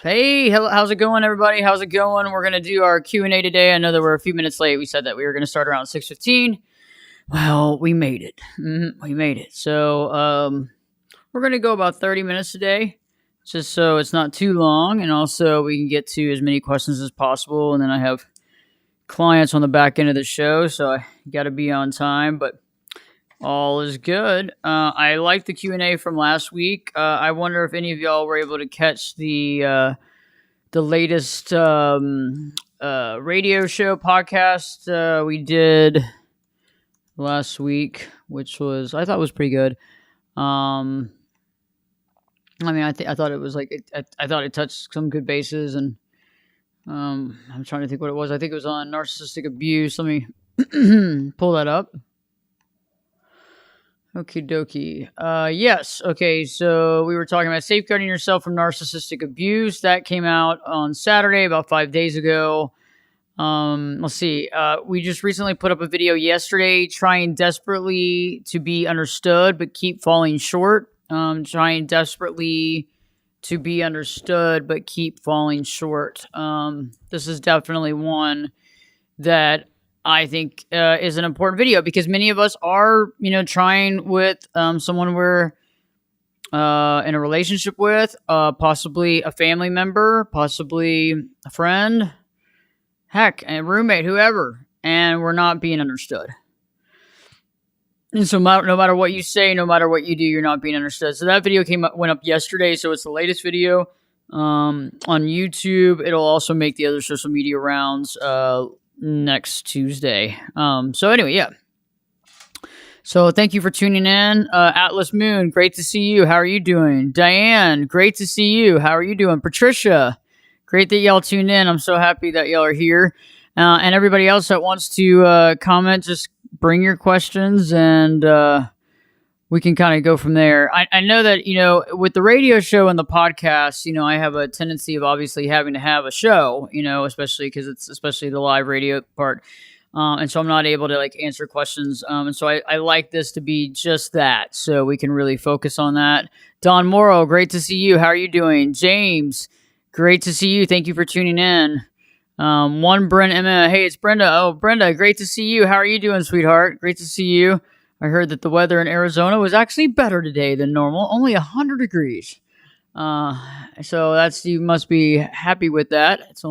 Hey, how's it going, everybody? How's it going? We're gonna do our Q&A today. I know that we're a few minutes late. We said that we were gonna start around 6:15. Well, we made it. We made it. So, we're gonna go about 30 minutes today, just so it's not too long, and also we can get to as many questions as possible. And then I have clients on the back end of the show, so I got to be on time. But all is good. I liked the Q&A from last week. I wonder if any of y'all were able to catch the latest radio show podcast we did last week, which I thought was pretty good. I thought it was I thought it touched some good bases, and I'm trying to think what it was. I think it was on narcissistic abuse. Let me pull that up. Okie dokie. Yes. Okay. So we were talking about safeguarding yourself from narcissistic abuse. That came out on Saturday, about 5 days ago. Let's see. We just recently put up a video yesterday, trying desperately to be understood, but keep falling short. Trying desperately to be understood, but keep falling short. This is definitely one that I think is an important video, because many of us are, trying with someone we're in a relationship with, possibly a family member, possibly a friend, heck, a roommate, whoever, and we're not being understood. And so no matter what you say, no matter what you do, you're not being understood. So that video went up yesterday, so it's the latest video on YouTube. It'll also make the other social media rounds next Tuesday. So anyway, yeah. So thank you for tuning in. Atlas Moon, great to see you. How are you doing? Diane, great to see you. How are you doing? Patricia, great that y'all tuned in. I'm so happy that y'all are here. And everybody else that wants to comment, just bring your questions, and we can kind of go from there. I know that, with the radio show and the podcast, I have a tendency of obviously having to have a show, especially because it's especially the live radio part. And so I'm not able to answer questions. And so I like this to be just that, so we can really focus on that. Don Morrow, great to see you. How are you doing? James, great to see you. Thank you for tuning in. Brenda, hey, it's Brenda. Oh, Brenda, great to see you. How are you doing, sweetheart? Great to see you. I heard that the weather in Arizona was actually better today than normal, only 100 degrees. So you must be happy with that. It's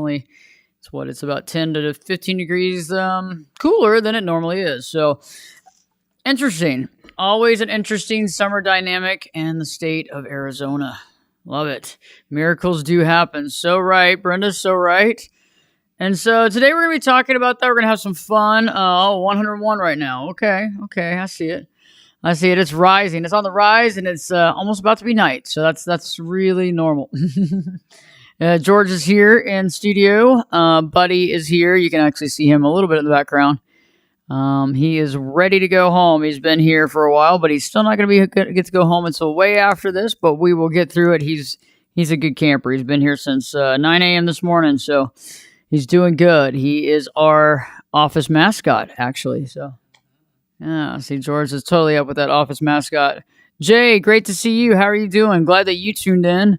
about 10 to 15 degrees cooler than it normally is. So interesting. Always an interesting summer dynamic in the state of Arizona. Love it. Miracles do happen. So right, Brenda, so right. And so today we're going to be talking about that. We're going to have some fun. 101 right now. Okay. I see it. It's rising. It's on the rise, and it's almost about to be night. So that's really normal. George is here in studio. Buddy is here. You can actually see him a little bit in the background. He is ready to go home. He's been here for a while, but he's still not going to get to go home until way after this, but we will get through it. He's a good camper. He's been here since 9 a.m. this morning, so he's doing good. He is our office mascot, actually. So, yeah, see, George is totally up with that office mascot. Jay, great to see you. How are you doing? Glad that you tuned in.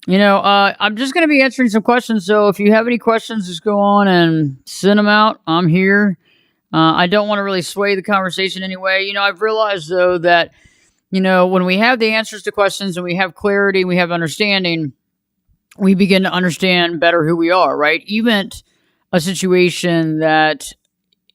I'm just going to be answering some questions. So if you have any questions, just go on and send them out. I'm here. I don't want to really sway the conversation anyway. I've realized, though, that, when we have the answers to questions and we have clarity, we have understanding, we begin to understand better who we are, right? Even a situation that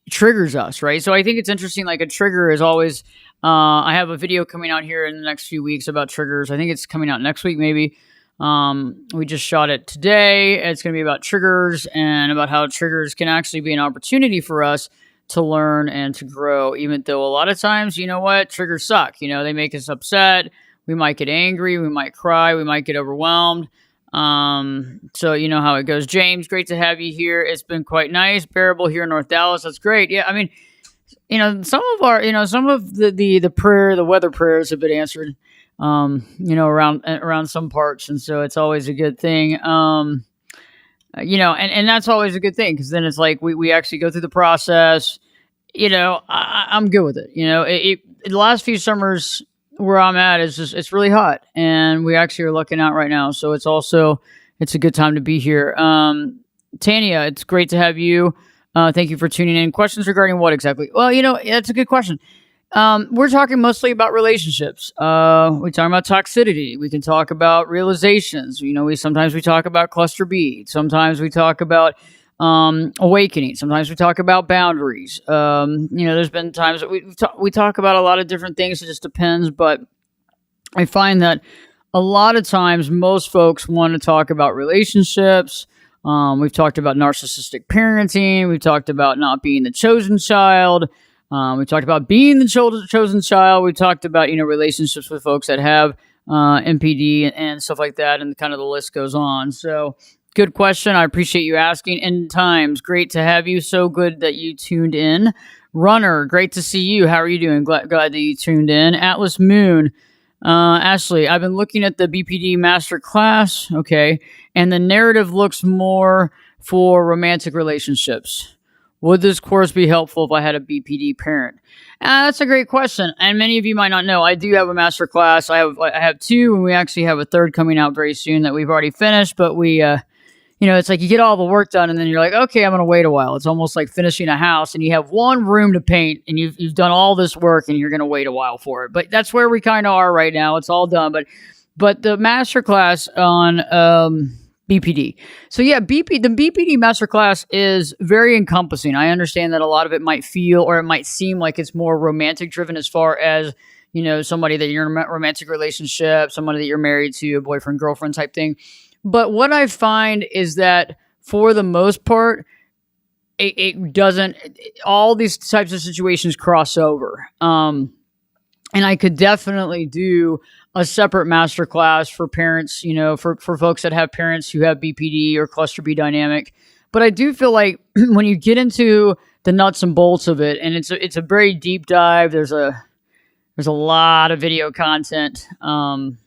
triggers us, right? So I think it's interesting, a trigger is always, I have a video coming out here in the next few weeks about triggers. I think it's coming out next week, maybe. We just shot it today. It's going to be about triggers and about how triggers can actually be an opportunity for us to learn and to grow, even though a lot of times, triggers suck. They make us upset. We might get angry. We might cry. We might get overwhelmed. So you know how it goes. James, great to have you here. It's been quite nice. Bearable here in North Dallas. That's great. Yeah. I mean, some of the weather prayers have been answered, around some parts. And so it's always a good thing. And that's always a good thing, because then it's we actually go through the process. I'm good with it. The last few summers where I'm at is just, it's really hot, and we actually are looking out right now. So it's also It's a good time to be here. Tanya, it's great to have you. Thank you for tuning in. Questions regarding what exactly? Well, that's a good question. We're talking mostly about relationships. We talk about toxicity. We can talk about realizations. We sometimes we talk about cluster B. Sometimes we talk about awakening. Sometimes we talk about boundaries. There's been times that we talk about a lot of different things. It just depends. But I find that a lot of times most folks want to talk about relationships. We've talked about narcissistic parenting. We've talked about not being the chosen child. We talked about being the chosen child. We talked about, relationships with folks that have MPD and stuff like that, and kind of the list goes on. So, good question. I appreciate you asking. End times, great to have you. So good that you tuned in. Runner, great to see you. How are you doing? Glad that you tuned in. Atlas Moon, Ashley, I've been looking at the BPD master class, okay, and the narrative looks more for romantic relationships. Would this course be helpful if I had a BPD parent? That's a great question, and many of you might not know. I do have a master class. I have two, and we actually have a third coming out very soon that we've already finished. But we, it's like you get all the work done, and then you're like, okay, I'm going to wait a while. It's almost like finishing a house, and you have one room to paint, and you've done all this work, and you're going to wait a while for it. But that's where we kind of are right now. It's all done, but the master class on BPD. So yeah, the BPD masterclass is very encompassing. I understand that a lot of it might feel or it might seem like it's more romantic driven as far as, somebody that you're in a romantic relationship, somebody that you're married to, a boyfriend, girlfriend type thing. But what I find is that for the most part, it doesn't, all these types of situations cross over. And I could definitely do a separate masterclass for parents, for folks that have parents who have BPD or cluster B dynamic. But I do feel like when you get into the nuts and bolts of it, and it's a very deep dive. There's a lot of video content, and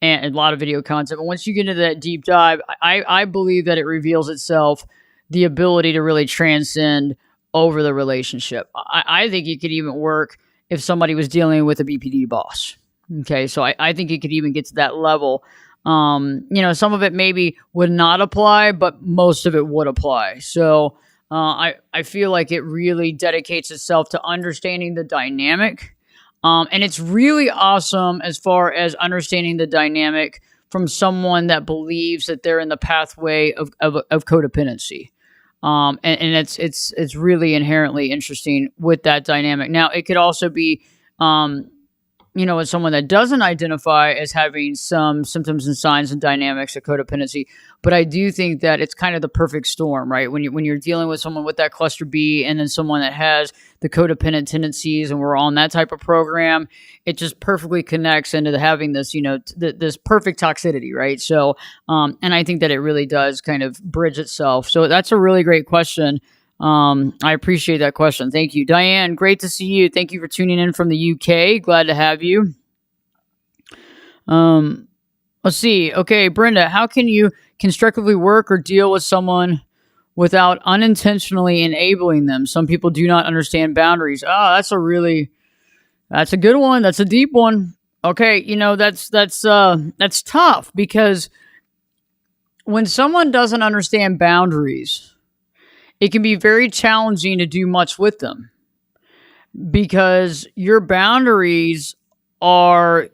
a lot of video content. But once you get into that deep dive, I believe that it reveals itself the ability to really transcend over the relationship. I think it could even work if somebody was dealing with a BPD boss. Okay, so I think it could even get to that level. Some of it maybe would not apply, but most of it would apply. So I feel like it really dedicates itself to understanding the dynamic. And it's really awesome as far as understanding the dynamic from someone that believes that they're in the pathway of codependency. And it's really inherently interesting with that dynamic. Now, it could also be, as someone that doesn't identify as having some symptoms and signs and dynamics of codependency. But I do think that it's kind of the perfect storm, right? When you're dealing with someone with that cluster B and then someone that has the codependent tendencies, and we're on that type of program, it just perfectly connects into having this, this perfect toxicity, right? So, and I think that it really does kind of bridge itself. So that's a really great question. I appreciate that question. Thank you. Diane, great to see you. Thank you for tuning in from the UK. Glad to have you. Let's see. Okay, Brenda, how can you constructively work or deal with someone without unintentionally enabling them? Some people do not understand boundaries. That's a good one. That's a deep one. Okay, that's tough, because when someone doesn't understand boundaries, it can be very challenging to do much with them, because your boundaries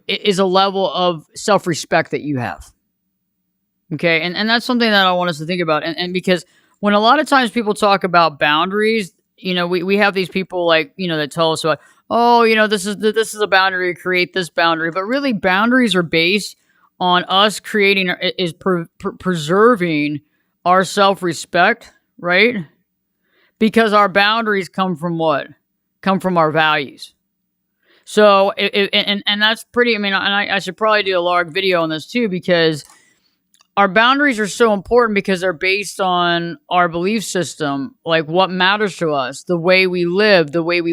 is a level of self-respect that you have. Okay. And that's something that I want us to think about. And because when a lot of times people talk about boundaries, we have these people that tell us about, this is a boundary, create this boundary. But really, boundaries are based on us preserving our self-respect, right? Because our boundaries come from what? Come from our values. So, and that's pretty, I should probably do a large video on this too, because our boundaries are so important because they're based on our belief system, like what matters to us, the way we live, the way we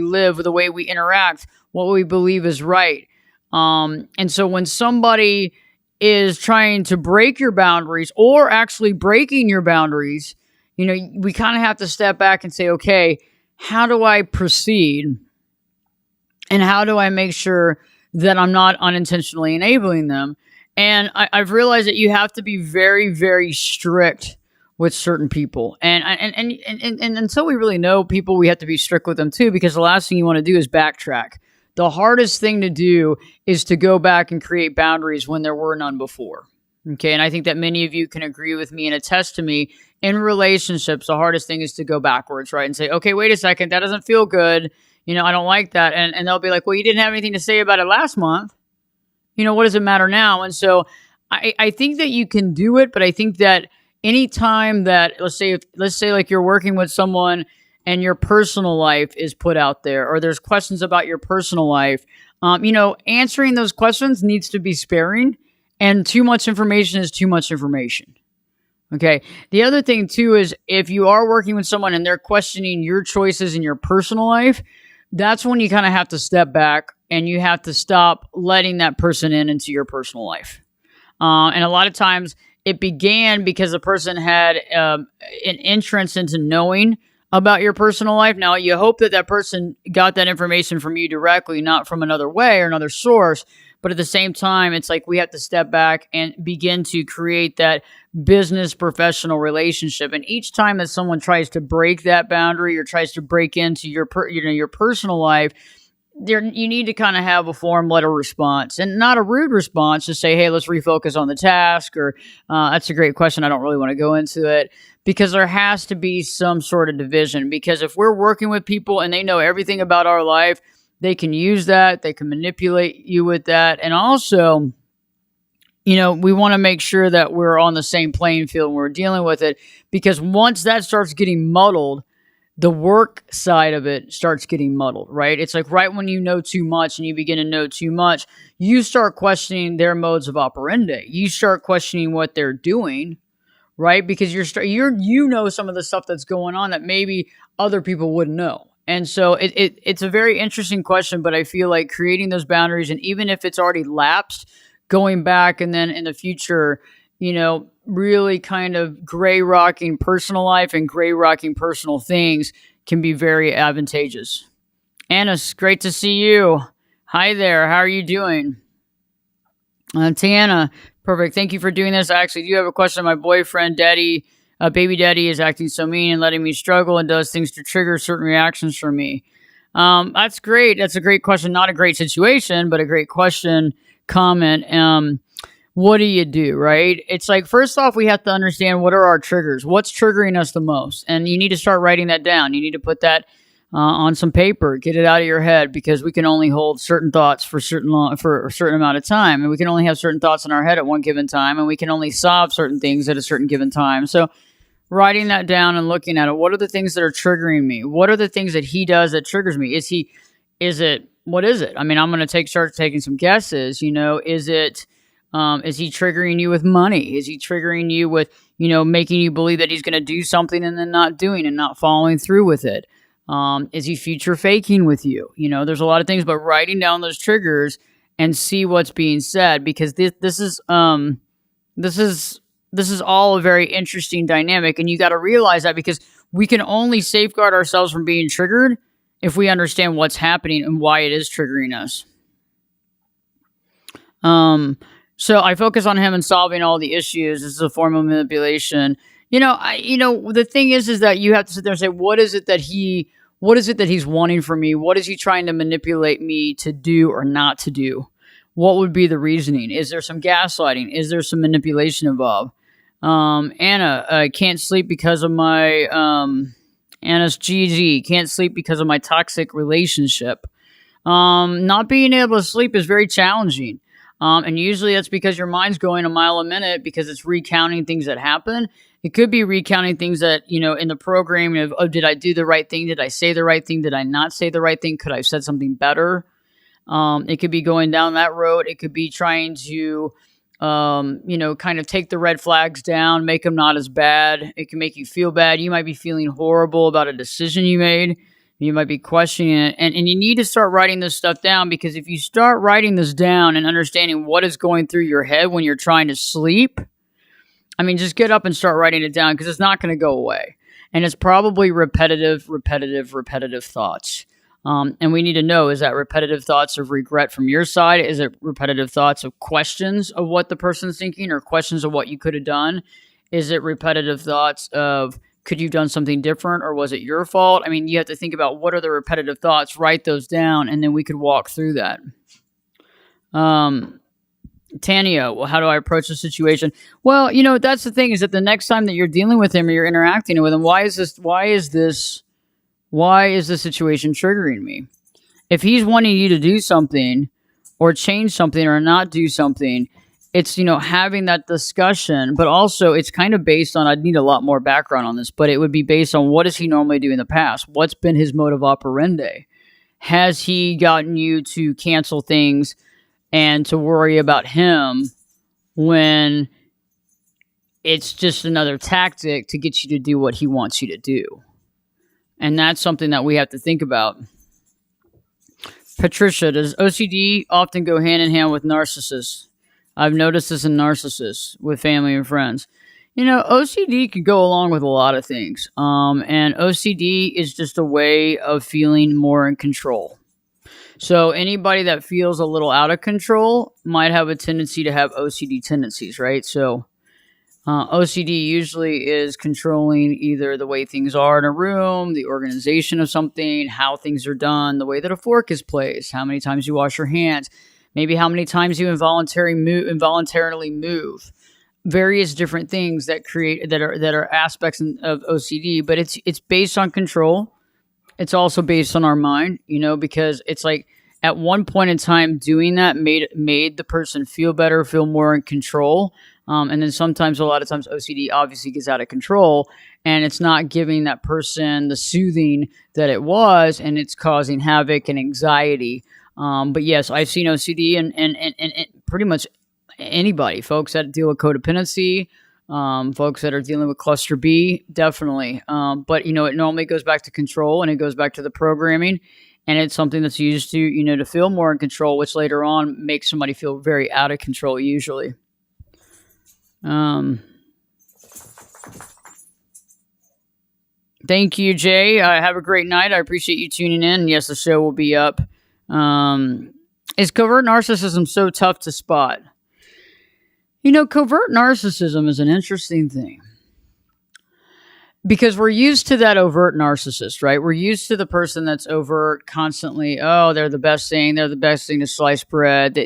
interact, what we believe is right. And so when somebody is trying to break your boundaries or actually breaking your boundaries, we kind of have to step back and say, okay, how do I proceed? And how do I make sure that I'm not unintentionally enabling them? And I've realized that you have to be very, very strict with certain people. And until we really know people, we have to be strict with them too, because the last thing you want to do is backtrack. The hardest thing to do is to go back and create boundaries when there were none before. Okay. And I think that many of you can agree with me and attest to me in relationships. The hardest thing is to go backwards, right? And say, okay, wait a second. That doesn't feel good. I don't like that. And they'll be like, well, you didn't have anything to say about it last month. What does it matter now? And so I think that you can do it, but I think that anytime that, let's say like you're working with someone and your personal life is put out there, or there's questions about your personal life, answering those questions needs to be sparing, and too much information is too much information. Okay. The other thing too is if you are working with someone and they're questioning your choices in your personal life, that's when you kind of have to step back and you have to stop letting that person into your personal life. And a lot of times it began because the person had an entrance into knowing about your personal life. Now, you hope that person got that information from you directly, not from another way or another source. But at the same time, it's like we have to step back and begin to create that business professional relationship. And each time that someone tries to break that boundary or tries to break into your personal life, you need to kind of have a form letter response, and not a rude response to say, hey, let's refocus on the task, or that's a great question. I don't really want to go into it, because there has to be some sort of division. Because if we're working with people and they know everything about our life, they can use that. They can manipulate you with that. And also, we want to make sure that we're on the same playing field when we're dealing with it, because once that starts getting muddled, the work side of it starts getting muddled, right? It's like right when you know too much and you begin to know too much, you start questioning their modes of operandi. You start questioning what they're doing, right? Because you know some of the stuff that's going on that maybe other people wouldn't know. And so it's a very interesting question, but I feel like creating those boundaries, and even if it's already lapsed, going back and then in the future, really kind of gray rocking personal life and gray rocking personal things can be very advantageous. Anna, it's great to see you. Hi there. How are you doing? Tiana, perfect. Thank you for doing this. I actually do have a question. My boyfriend, baby daddy, is acting so mean and letting me struggle and does things to trigger certain reactions from me. That's great. That's a great question. Not a great situation, but a great question, comment. What do you do, right? It's like, first off, we have to understand what are our triggers. What's triggering us the most? And you need to start writing that down. You need to put that on some paper, get it out of your head, because we can only hold certain thoughts for a certain amount of time. And we can only have certain thoughts in our head at one given time. And we can only solve certain things at a certain given time. So writing that down and looking at it, what are the things that are triggering me? What are the things that he does that triggers me? What is it? I mean, I'm going to start taking some guesses. Is he triggering you with money? Is he triggering you with, making you believe that he's going to do something and then not doing and not following through with it? Is he future faking with you? There's a lot of things, but writing down those triggers and see what's being said, because this is all a very interesting dynamic, and you got to realize that, because we can only safeguard ourselves from being triggered if we understand what's happening and why it is triggering us. So I focus on him and solving all the issues. This is a form of manipulation. The thing is that you have to sit there and say, what is it that he's wanting from me? What is he trying to manipulate me to do or not to do? What would be the reasoning? Is there some gaslighting? Is there some manipulation involved? Anna, I can't sleep because of my, Anna's GG, can't sleep because of my toxic relationship. Not being able to sleep is very challenging. And usually that's because your mind's going a mile a minute, because it's recounting things that happen. It could be recounting things that, in the program of, oh, did I do the right thing? Did I say the right thing? Did I not say the right thing? Could I have said something better? It could be going down that road. It could be trying to, kind of take the red flags down, make them not as bad. It can make you feel bad. You might be feeling horrible about a decision you made. You might be questioning it. And you need to start writing this stuff down, because if you start writing this down and understanding what is going through your head when you're trying to sleep, just get up and start writing it down, because it's not going to go away. And it's probably repetitive thoughts. And we need to know, is that repetitive thoughts of regret from your side? Is it repetitive thoughts of questions of what the person's thinking or questions of what you could have done? Is it repetitive thoughts of, could you have done something different or was it your fault? I mean, you have to think about what are the repetitive thoughts, write those down, and then we could walk through that. Tanya, well, how do I approach the situation? Well, that's the thing, is that the next time that you're dealing with him or you're interacting with him, why is this situation triggering me? If he's wanting you to do something or change something or not do something, it's, having that discussion, but also it's kind of based on, I'd need a lot more background on this, but it would be based on what does he normally do in the past? What's been his modus operandi? Has he gotten you to cancel things and to worry about him when it's just another tactic to get you to do what he wants you to do? And that's something that we have to think about. Patricia, does OCD often go hand in hand with narcissists? I've noticed this in narcissists with family and friends. OCD could go along with a lot of things. And OCD is just a way of feeling more in control. So anybody that feels a little out of control might have a tendency to have OCD tendencies, right? So OCD usually is controlling either the way things are in a room, the organization of something, how things are done, the way that a fork is placed, how many times you wash your hands, maybe how many times you involuntarily move. Various different things that are aspects of OCD, but it's based on control. It's also based on our mind, because it's like at one point in time doing that made the person feel better, feel more in control. And then a lot of times OCD obviously gets out of control and it's not giving that person the soothing that it was, and it's causing havoc and anxiety. But yes, I've seen OCD and pretty much anybody, folks that deal with codependency, folks that are dealing with cluster B, definitely. But it normally goes back to control and it goes back to the programming, and it's something that's used to, to feel more in control, which later on makes somebody feel very out of control usually. Thank you, Jay. Have a great night. I appreciate you tuning in. Yes, the show will be up. Is covert narcissism so tough to spot? Covert narcissism is an interesting thing because we're used to that overt narcissist, right? We're used to the person that's overt constantly. Oh, they're the best thing. They're the best thing to slice bread,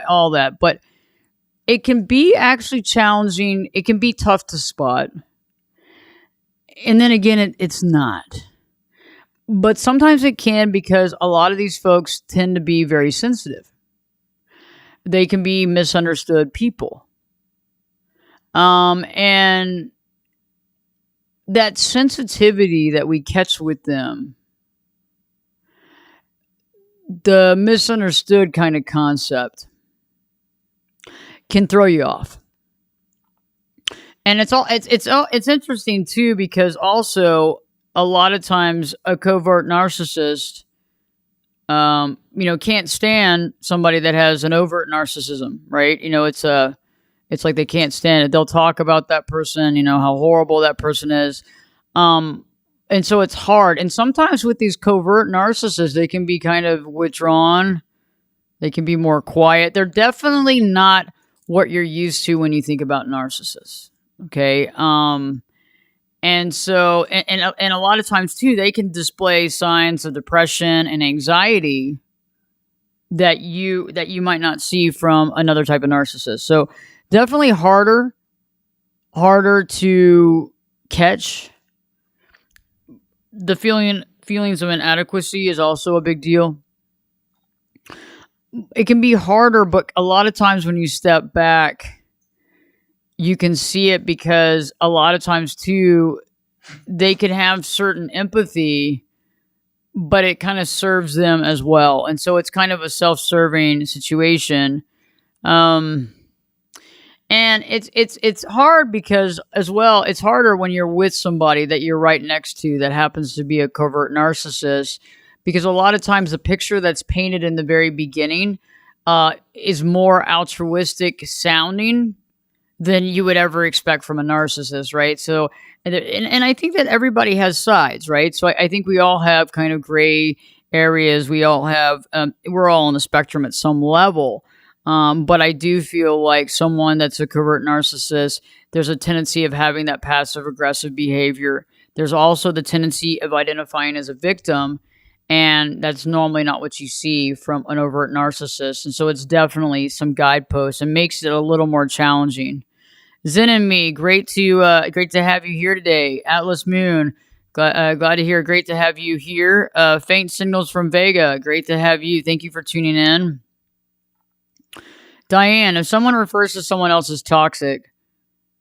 all that. But it can be actually challenging. It can be tough to spot. And then again, it's not. But sometimes it can, because a lot of these folks tend to be very sensitive. They can be misunderstood people. And that sensitivity that we catch with them, the misunderstood kind of concept, can throw you off. And it's interesting too, because also a lot of times a covert narcissist, can't stand somebody that has an overt narcissism, right? It's like they can't stand it. They'll talk about that person, how horrible that person is. And so it's hard. And sometimes with these covert narcissists, they can be kind of withdrawn. They can be more quiet. They're definitely not what you're used to when you think about narcissists. Okay. And so, and a lot of times too, they can display signs of depression and anxiety that you might not see from another type of narcissist. So definitely harder to catch. The feelings of inadequacy is also a big deal. It can be harder, but a lot of times when you step back, you can see it, because a lot of times too, they can have certain empathy, but it kind of serves them as well. And so it's kind of a self-serving situation. And it's hard because as well, it's harder when you're with somebody that you're right next to that happens to be a covert narcissist, because a lot of times the picture that's painted in the very beginning is more altruistic sounding than you would ever expect from a narcissist, right? So, and I think that everybody has sides, right? So I think we all have kind of gray areas. We all have, we're all on the spectrum at some level. But I do feel like someone that's a covert narcissist, there's a tendency of having that passive aggressive behavior. There's also the tendency of identifying as a victim. And that's normally not what you see from an overt narcissist. And so it's definitely some guideposts and makes it a little more challenging. Zen and me, great to have you here today. Atlas Moon, glad to hear. Great to have you here. Faint signals from Vega, great to have you. Thank you for tuning in. Diane, if someone refers to someone else as toxic,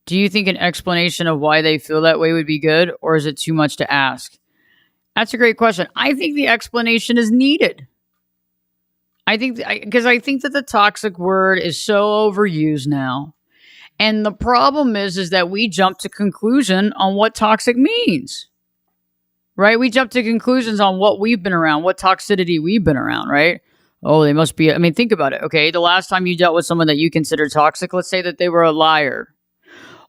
do you think an explanation of why they feel that way would be good, or is it too much to ask? That's a great question. I think the explanation is needed. I think that the toxic word is so overused now. And the problem is that we jump to conclusion on what toxic means. Right? We jump to conclusions on what we've been around, what toxicity we've been around, right? Oh, they must be, I mean, think about it. Okay, the last time you dealt with someone that you consider toxic, let's say that they were a liar.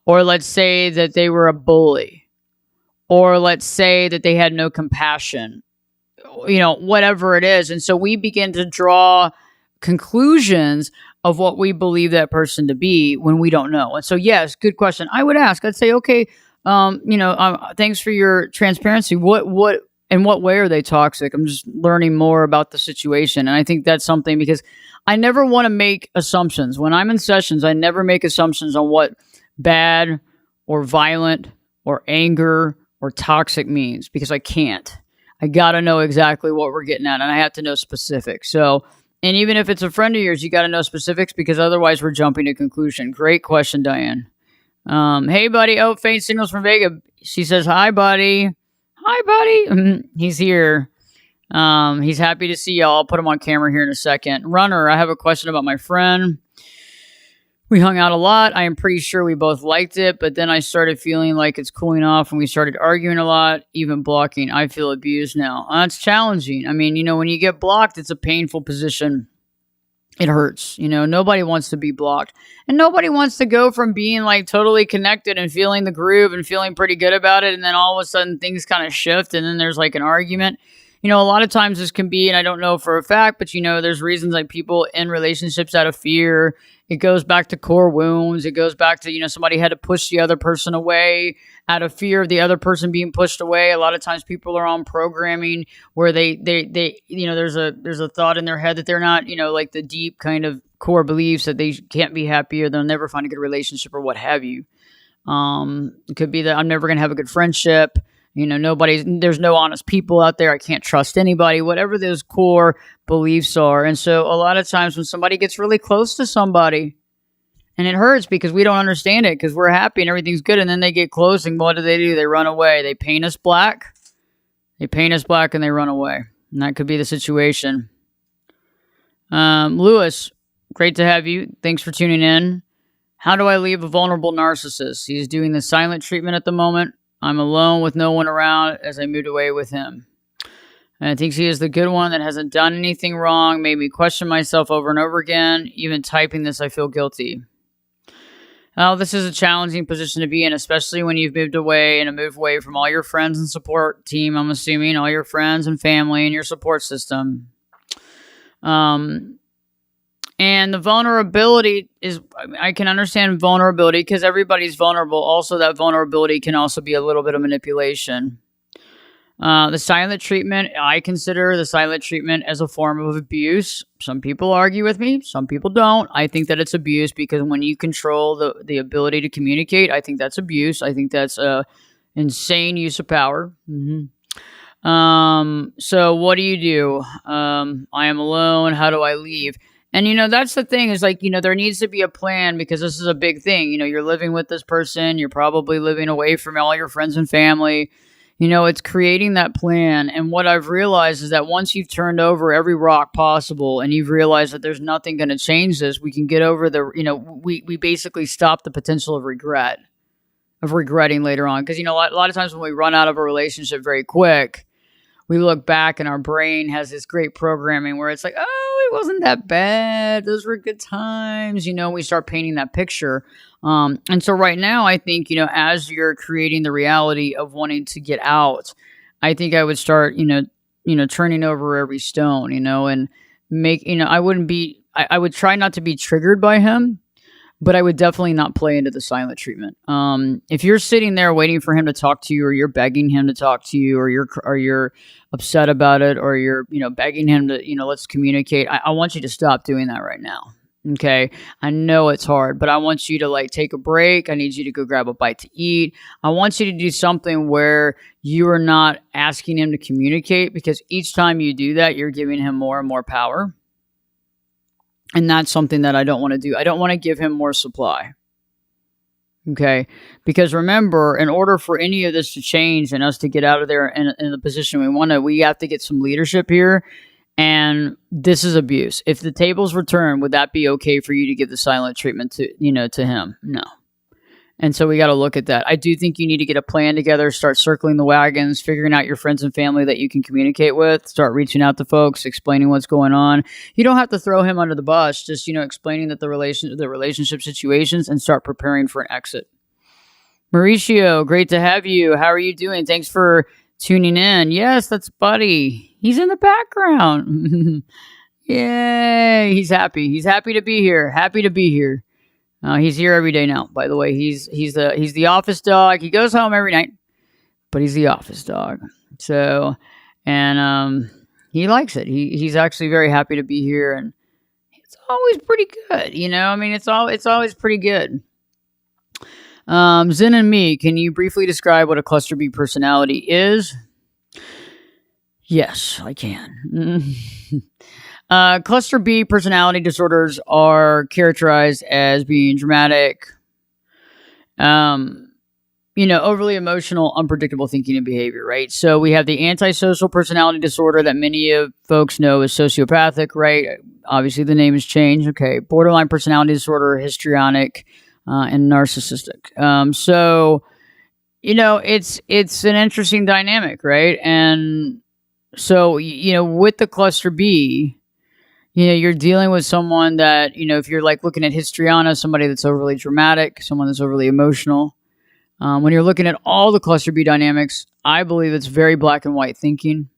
Or let's say that they were a bully. Or let's say that they had no compassion, whatever it is. And so we begin to draw conclusions of what we believe that person to be when we don't know. And so, yes, good question. I would ask, I'd say, okay, thanks for your transparency. What, in what way are they toxic? I'm just learning more about the situation. And I think that's something, because I never want to make assumptions. When I'm in sessions, I never make assumptions on what bad or violent or anger or toxic means, because I can't. I got to know exactly what we're getting at, and I have to know specifics. So, and even if it's a friend of yours, you got to know specifics, because otherwise we're jumping to conclusion. Great question, Diane. Hey, buddy. Oh, faint signals from Vega. She says, hi, buddy. Hi, buddy. He's here. He's happy to see y'all. I'll put him on camera here in a second. Runner, I have a question about my friend. We hung out a lot. I am pretty sure we both liked it, but then I started feeling like it's cooling off and we started arguing a lot, even blocking. I feel abused now. It's challenging. I mean, when you get blocked, it's a painful position. It hurts. Nobody wants to be blocked. And nobody wants to go from being like totally connected and feeling the groove and feeling pretty good about it, and then all of a sudden things kind of shift and then there's like an argument. A lot of times this can be, and I don't know for a fact, but there's reasons like people in relationships out of fear. It goes back to core wounds. It goes back to, somebody had to push the other person away out of fear of the other person being pushed away. A lot of times people are on programming where they there's a thought in their head that they're not, like the deep kind of core beliefs that they can't be happy or they'll never find a good relationship or what have you. It could be that I'm never going to have a good friendship. There's no honest people out there. I can't trust anybody, whatever those core beliefs are. And so a lot of times when somebody gets really close to somebody, and it hurts because we don't understand it, because we're happy and everything's good, and then they get close, and what do? They run away. They paint us black. And they run away. And that could be the situation. Lewis, great to have you. Thanks for tuning in. How do I leave a vulnerable narcissist? He's doing the silent treatment at the moment. I'm alone with no one around as I moved away with him. And I think he is the good one that hasn't done anything wrong, made me question myself over and over again. Even typing this, I feel guilty. Now, this is a challenging position to be in, especially when you've moved away from all your friends and support team, I'm assuming, all your friends and family and your support system. And the vulnerability is, I can understand vulnerability because everybody's vulnerable. Also, that vulnerability can also be a little bit of manipulation. The silent treatment, I consider the silent treatment as a form of abuse. Some people argue with me. Some people don't. I think that it's abuse because when you control the ability to communicate, I think that's abuse. I think that's insane use of power. So what do you do? I am alone. How do I leave? And, that's the thing is like, there needs to be a plan because this is a big thing. You're living with this person. You're probably living away from all your friends and family. It's creating that plan. And what I've realized is that once you've turned over every rock possible and you've realized that there's nothing going to change this, we can get over we basically stop the potential of regretting later on. Because, a lot of times when we run out of a relationship very quick, we look back and our brain has this great programming where it's like, oh, it wasn't that bad. Those were good times. We start painting that picture. And so right now, I think, as you're creating the reality of wanting to get out, I think I would start, turning over every stone, and I wouldn't I would try not to be triggered by him, but I would definitely not play into the silent treatment. If you're sitting there waiting for him to talk to you, or you're begging him to talk to you, or you're upset about it, or you're begging him to let's communicate. I want you to stop doing that right now. Okay, I know it's hard, but I want you to take a break. I need you to go grab a bite to eat. I want you to do something where you are not asking him to communicate, because each time you do that, you're giving him more and more power. And that's something that I don't want to do. I don't want to give him more supply. Okay? Because remember, in order for any of this to change and us to get out of there in the position we want to, we have to get some leadership here. And this is abuse. If the tables return, would that be okay for you to give the silent treatment to him? No. And so we got to look at that. I do think you need to get a plan together, start circling the wagons, figuring out your friends and family that you can communicate with, start reaching out to folks, explaining what's going on. You don't have to throw him under the bus, just, explaining that the relationship situations, and start preparing for an exit. Mauricio, great to have you. How are you doing? Thanks for tuning in. Yes, that's Buddy. He's in the background. Yay. He's happy. He's happy to be here. Happy to be here. He's here every day now, by the way. He's the office dog. He goes home every night, but he's the office dog. So, and he likes it. He's actually very happy to be here, and it's always pretty good. It's always pretty good. Zen and me, can you briefly describe what a cluster B personality is? Yes, I can. Cluster B personality disorders are characterized as being dramatic, overly emotional, unpredictable thinking and behavior, right? So we have the antisocial personality disorder that many of folks know as sociopathic, right? Obviously the name has changed. Okay. Borderline personality disorder, histrionic, and narcissistic. So, it's an interesting dynamic, right? And so, with the cluster B, you're dealing with someone that, if you're looking at histriona, somebody that's overly dramatic, someone that's overly emotional. When you're looking at all the cluster B dynamics, I believe it's very black and white thinking.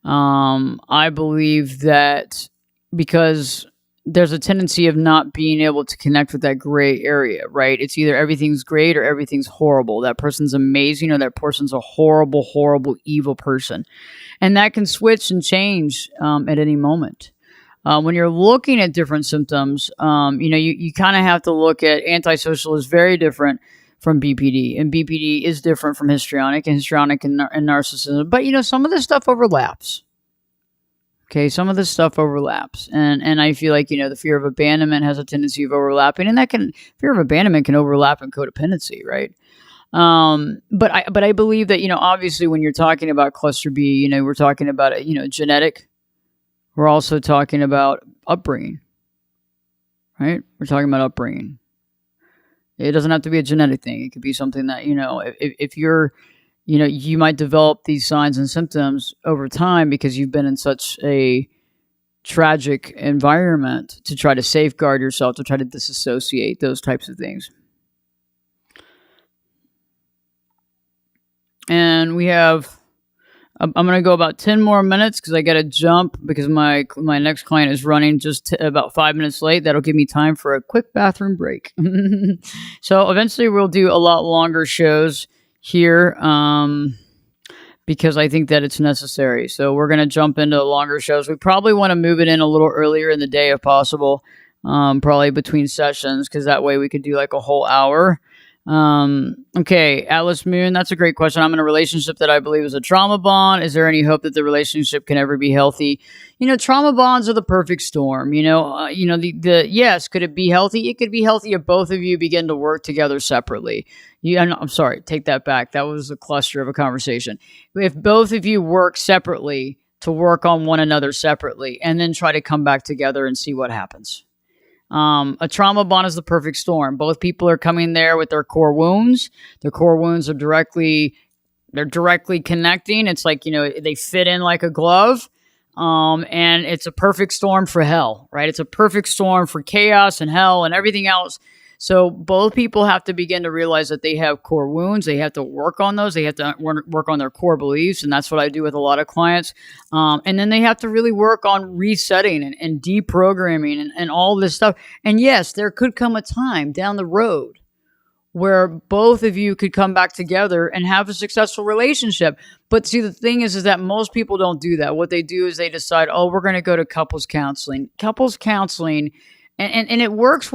I believe that because there's a tendency of not being able to connect with that gray area, right? It's either everything's great or everything's horrible. That person's amazing or that person's a horrible, horrible, evil person. And that can switch and change at any moment. When you're looking at different symptoms, you kind of have to look at antisocial is very different from BPD, and BPD is different from histrionic and narcissism. But, some of this stuff overlaps. Okay, some of this stuff overlaps. And I feel like, the fear of abandonment has a tendency of overlapping, and fear of abandonment can overlap in codependency, right? But I believe that, obviously when you're talking about cluster B, we're talking about, genetic. We're also talking about upbringing, right? We're talking about upbringing. It doesn't have to be a genetic thing. It could be something that, if you're, you might develop these signs and symptoms over time because you've been in such a tragic environment to try to safeguard yourself, to try to disassociate those types of things. And we have, I'm going to go about 10 more minutes because I got to jump because my next client is running just about 5 minutes late. That'll give me time for a quick bathroom break. So eventually we'll do a lot longer shows here because I think that it's necessary. So we're going to jump into longer shows. We probably want to move it in a little earlier in the day if possible, probably between sessions, because that way we could do a whole hour. Okay, Atlas Moon, that's a great question. I'm in a relationship that I believe is a trauma bond. Is there any hope that the relationship can ever be healthy? Trauma bonds are the perfect storm. Yes, could it be healthy? It could be healthy if both of you begin to work together separately. I'm sorry, take that back. That was a cluster of a conversation. If both of you work separately to work on one another separately and then try to come back together and see what happens. A trauma bond is the perfect storm. Both people are coming there with their core wounds. Their core wounds are directly connecting. It's like, they fit in like a glove. And it's a perfect storm for hell, right? It's a perfect storm for chaos and hell and everything else. So both people have to begin to realize that they have core wounds. They have to work on those. They have to work on their core beliefs. And that's what I do with a lot of clients. And then they have to really work on resetting and deprogramming and all this stuff. And yes, there could come a time down the road where both of you could come back together and have a successful relationship. But see, the thing is that most people don't do that. What they do is they decide, oh, we're going to go to couples counseling. Couples counseling, and it works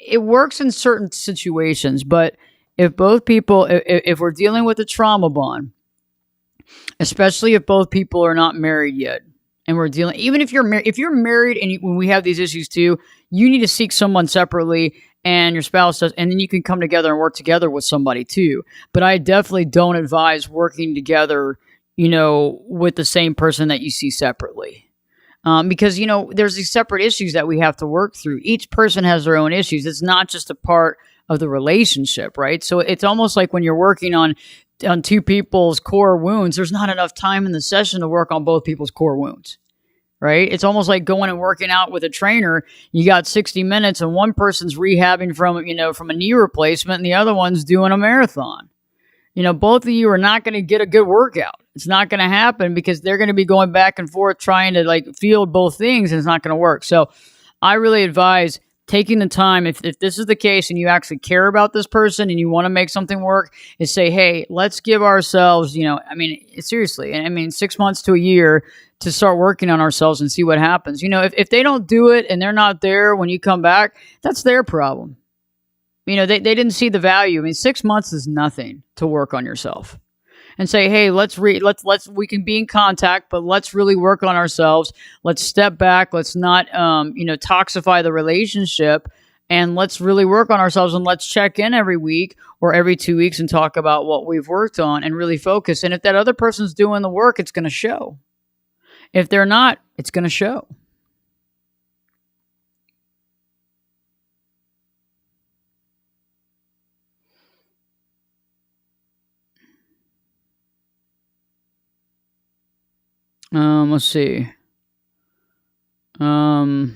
it works in certain situations. But if both people, if we're dealing with a trauma bond, especially if both people are not married yet, and we're dealing, even if you're married and when we have these issues too, you need to seek someone separately and your spouse does, and then you can come together and work together with somebody too. But I definitely don't advise working together, with the same person that you see separately. Because, there's these separate issues that we have to work through. Each person has their own issues. It's not just a part of the relationship, right? So it's almost like when you're working on two people's core wounds, there's not enough time in the session to work on both people's core wounds. Right? It's almost like going and working out with a trainer. You got 60 minutes and one person's rehabbing from a knee replacement and the other one's doing a marathon. Both of you are not going to get a good workout. It's not going to happen because they're going to be going back and forth trying to field both things, and it's not going to work. So I really advise taking the time, if this is the case and you actually care about this person and you want to make something work, is say, hey, let's give ourselves, seriously, 6 months to a year to start working on ourselves and see what happens. If they don't do it and they're not there when you come back, that's their problem. They didn't see the value. 6 months is nothing to work on yourself. And say, hey, we can be in contact, but let's really work on ourselves. Let's step back. Let's not, toxify the relationship, and let's really work on ourselves. And let's check in every week or every 2 weeks and talk about what we've worked on and really focus. And if that other person's doing the work, it's going to show. If they're not, it's going to show. Let's see. Let's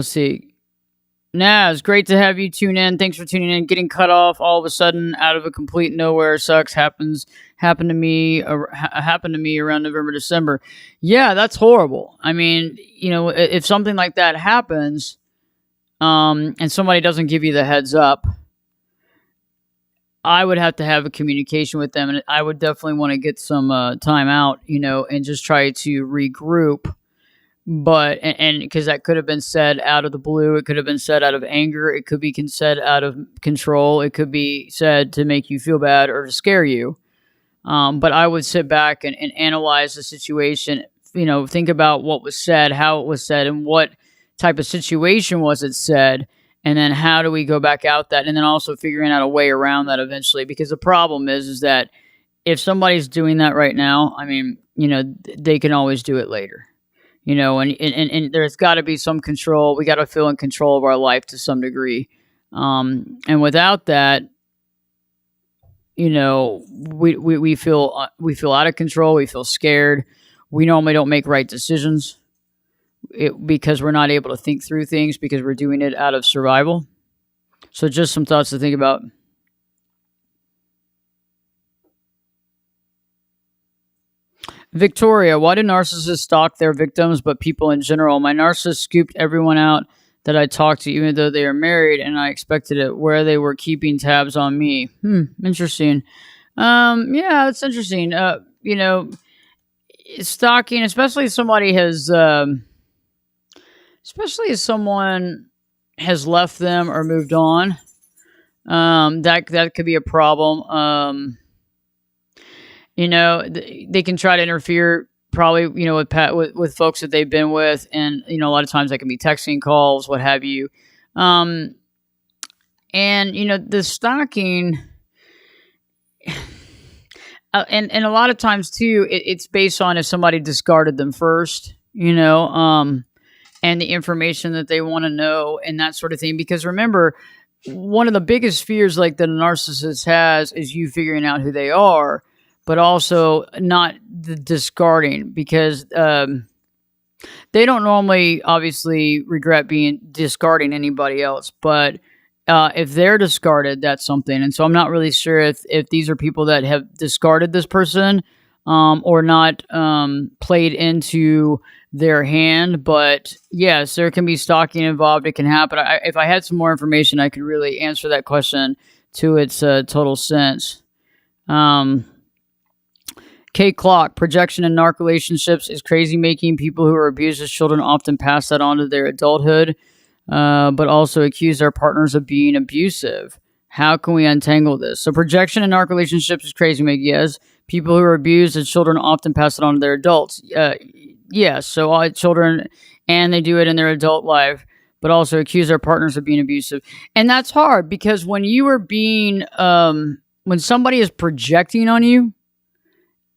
see. Naz, great to have you tune in. Thanks for tuning in. Getting cut off all of a sudden out of a complete nowhere sucks. Happened to me around November, December. Yeah, that's horrible. If something like that happens, and somebody doesn't give you the heads up, I would have to have a communication with them, and I would definitely want to get some time out, and just try to regroup. But, and because that could have been said out of the blue, it could have been said out of anger, it could be said out of control, it could be said to make you feel bad or to scare you. But I would sit back and analyze the situation, think about what was said, how it was said, and what type of situation was it said. And then how do we go back out that? And then also figuring out a way around that eventually. Because the problem is that if somebody's doing that right now, they can always do it later. And there's got to be some control. We got to feel in control of our life to some degree. And without that, we feel out of control. We feel scared. We normally don't make right decisions. Because we're not able to think through things because we're doing it out of survival. So just some thoughts to think about. Victoria, why do narcissists stalk their victims, but people in general? My narcissist scooped everyone out that I talked to, even though they are married, and I expected it, where they were keeping tabs on me. Interesting. Yeah, it's interesting. Stalking, especially if somebody has... especially if someone has left them or moved on, that could be a problem. They can try to interfere probably, with folks that they've been with. And, a lot of times that can be texting, calls, what have you. And, the stalking, and a lot of times too, it's based on if somebody discarded them first, and the information that they want to know and that sort of thing. Because remember, one of the biggest fears that a narcissist has is you figuring out who they are, but also not the discarding, because they don't normally obviously regret discarding anybody else, but if they're discarded, that's something. And so I'm not really sure if these are people that have discarded this person, or not, played into their hand. But yes, there can be stalking involved. It can happen. If I had some more information, I could really answer that question to its total sense. Um, Kate Clock, projection in narc relationships is crazy making. People who are abused as children often pass that on to their adulthood, but also accuse their partners of being abusive. How can we untangle this? So projection in narc relationships is crazy making. Yes. People who are abused as children often pass it on to their adults. Yes. So all children, and they do it in their adult life, but also accuse their partners of being abusive. And that's hard because when you are being, when somebody is projecting on you,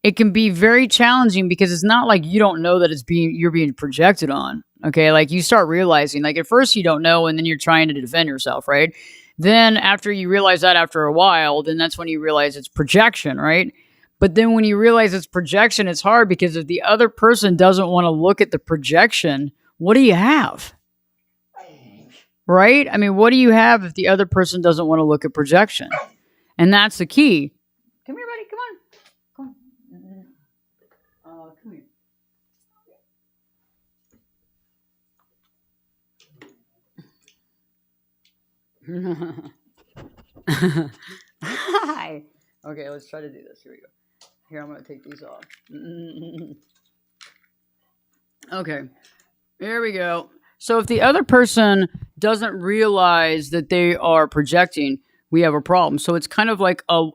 it can be very challenging because it's not like you don't know that you're being projected on. Okay. Like you start realizing, like at first you don't know, and then you're trying to defend yourself, right? Then after you realize that after a while, then that's when you realize it's projection, right? But then when you realize it's projection, it's hard because if the other person doesn't want to look at the projection, what do you have? Right? I mean, what do you have if the other person doesn't want to look at projection? And that's the key. Come here, buddy. Come on. Come here. Hi. Okay, let's try to do this. Here we go. Here, I'm going to take these off. Okay. Here we go. So if the other person doesn't realize that they are projecting, we have a problem. So it's kind of like a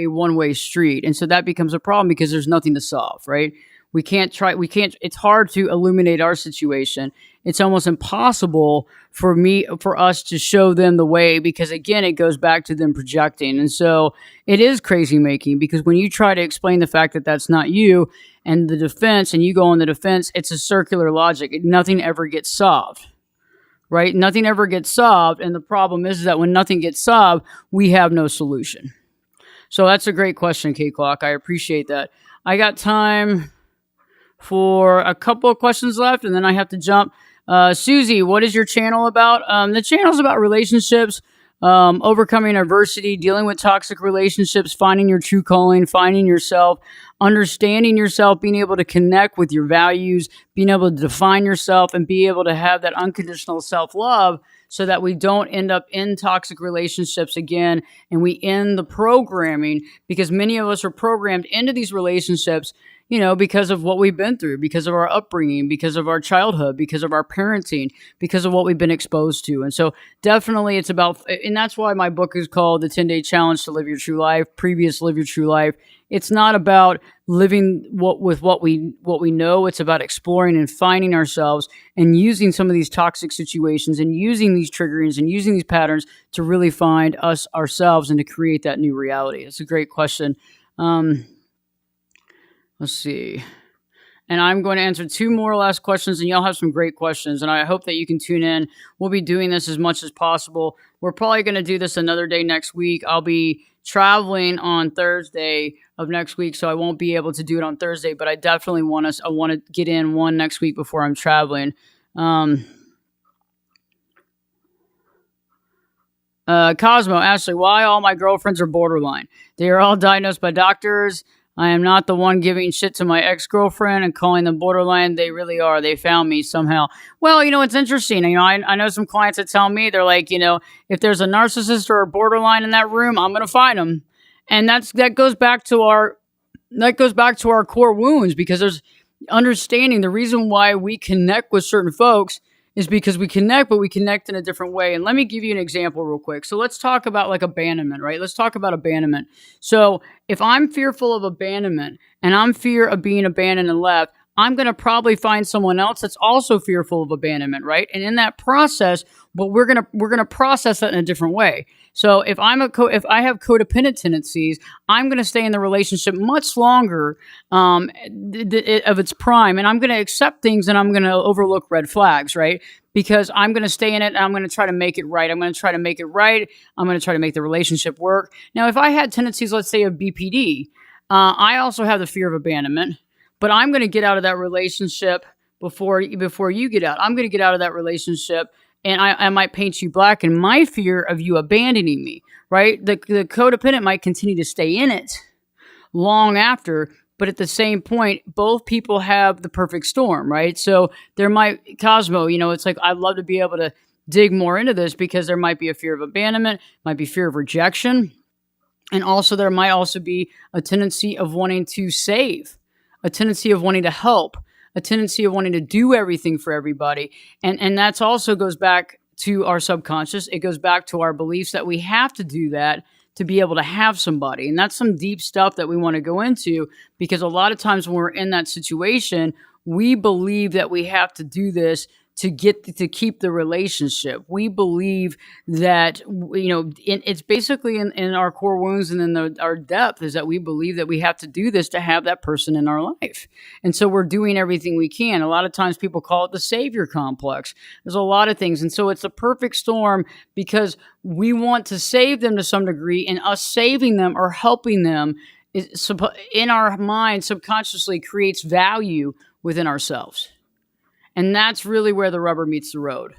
one-way street. And so that becomes a problem because there's nothing to solve, right? It's hard to illuminate our situation. It's almost impossible for us to show them the way because again, it goes back to them projecting. And so it is crazy making because when you try to explain the fact that that's not you and the defense and you go on the defense, it's a circular logic. Nothing ever gets solved. Right? Nothing ever gets solved. And the problem is that when nothing gets solved, we have no solution. So that's a great question, Kate Clock. I appreciate that. I got time for a couple of questions left, and then I have to jump. Susie, what is your channel about? The channel is about relationships, overcoming adversity, dealing with toxic relationships, finding your true calling, finding yourself, understanding yourself, being able to connect with your values, being able to define yourself, and be able to have that unconditional self-love so that we don't end up in toxic relationships again and we end the programming because many of us are programmed into these relationships, because of what we've been through, because of our upbringing, because of our childhood, because of our parenting, because of what we've been exposed to. And so definitely it's about, and that's why my book is called The 10-Day Challenge to Live Your True Life, Previous Live Your True Life. It's not about living with what we know. It's about exploring and finding ourselves and using some of these toxic situations and using these triggerings and using these patterns to really find ourselves and to create that new reality. It's a great question. Let's see. And I'm going to answer two more last questions, and y'all have some great questions, and I hope that you can tune in. We'll be doing this as much as possible. We're probably going to do this another day next week. I'll be traveling on Thursday of next week, so I won't be able to do it on Thursday, but I definitely want to get in one next week before I'm traveling. Cosmo, Ashley, why all my girlfriends are borderline? They are all diagnosed by doctors. I am not the one giving shit to my ex-girlfriend and calling them borderline. They really are. They found me somehow. Well, it's interesting. I know some clients that tell me, they're like, if there's a narcissist or a borderline in that room, I'm going to find them. And that goes back to our core wounds because there's understanding the reason why we connect with certain folks is because we connect, but we connect in a different way. And let me give you an example real quick. So let's talk about like abandonment, right? Let's talk about abandonment. So if I'm fearful of abandonment and I'm fear of being abandoned and left, I'm going to probably find someone else that's also fearful of abandonment, right? And in that process, but we're going to process that in a different way. So if I have codependent tendencies, I'm going to stay in the relationship much longer of its prime, and I'm going to accept things and I'm going to overlook red flags, right? Because I'm going to stay in it and I'm going to try to make it right. I'm going to try to make it right. I'm going to try to make the relationship work. Now, if I had tendencies, let's say of BPD, I also have the fear of abandonment, but I'm going to get out of that relationship before you get out. I'm going to get out of that relationship and I might paint you black in my fear of you abandoning me, right? The codependent might continue to stay in it long after, but at the same point, both people have the perfect storm, right? So there might, Cosmo, it's like, I'd love to be able to dig more into this, because there might be a fear of abandonment, might be fear of rejection. And also there might also be a tendency of wanting to save, a tendency of wanting to help, a tendency of wanting to do everything for everybody. And that's also goes back to our subconscious. It goes back to our beliefs that we have to do that to be able to have somebody. And that's some deep stuff that we want to go into, because a lot of times when we're in that situation, we believe that we have to do this to keep the relationship. We believe that, it's basically in our core wounds and in our depth, is that we believe that we have to do this to have that person in our life. And so we're doing everything we can. A lot of times people call it the savior complex. There's a lot of things. And so it's a perfect storm, because we want to save them to some degree, and us saving them or helping them in our mind subconsciously creates value within ourselves. And that's really where the rubber meets the road.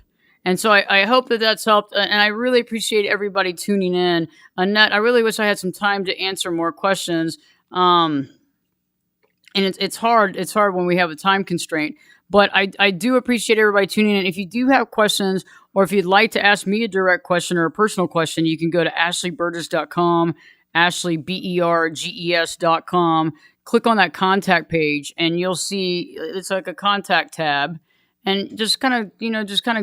And so I hope that that's helped. And I really appreciate everybody tuning in. Annette, I really wish I had some time to answer more questions. And it's hard. It's hard when we have a time constraint. But I do appreciate everybody tuning in. If you do have questions, or if you'd like to ask me a direct question or a personal question, you can go to ashleyburgess.com, ashleyberges.com. Click on that contact page, and you'll see it's like a contact tab, and just kind of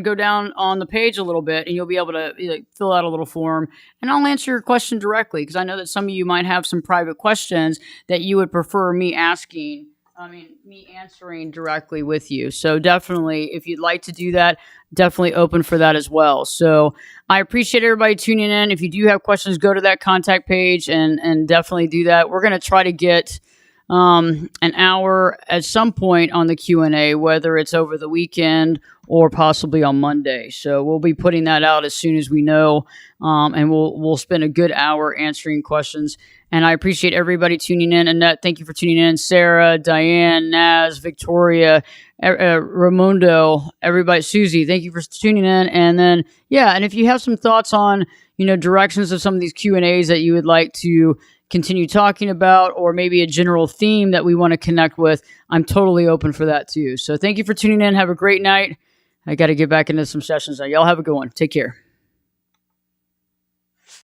go down on the page a little bit, and you'll be able to fill out a little form, and I'll answer your question directly, because I know that some of you might have some private questions that you would prefer me answering directly with you. So definitely, if you'd like to do that, definitely open for that as well. So I appreciate everybody tuning in. If you do have questions, go to that contact page and definitely do that. We're going to try to get an hour at some point on the Q&A, whether it's over the weekend or possibly on Monday. So we'll be putting that out as soon as we know, and we'll spend a good hour answering questions. And I appreciate everybody tuning in. Annette, thank you for tuning in. Sarah, Diane, Naz, Victoria, Ramondo, everybody, Susie, thank you for tuning in. And then, and if you have some thoughts on, directions of some of these Q&As that you would like to continue talking about, or maybe a general theme that we want to connect with, I'm totally open for that too. So thank you for tuning in. Have a great night. I got to get back into some sessions now. Y'all have a good one. Take care.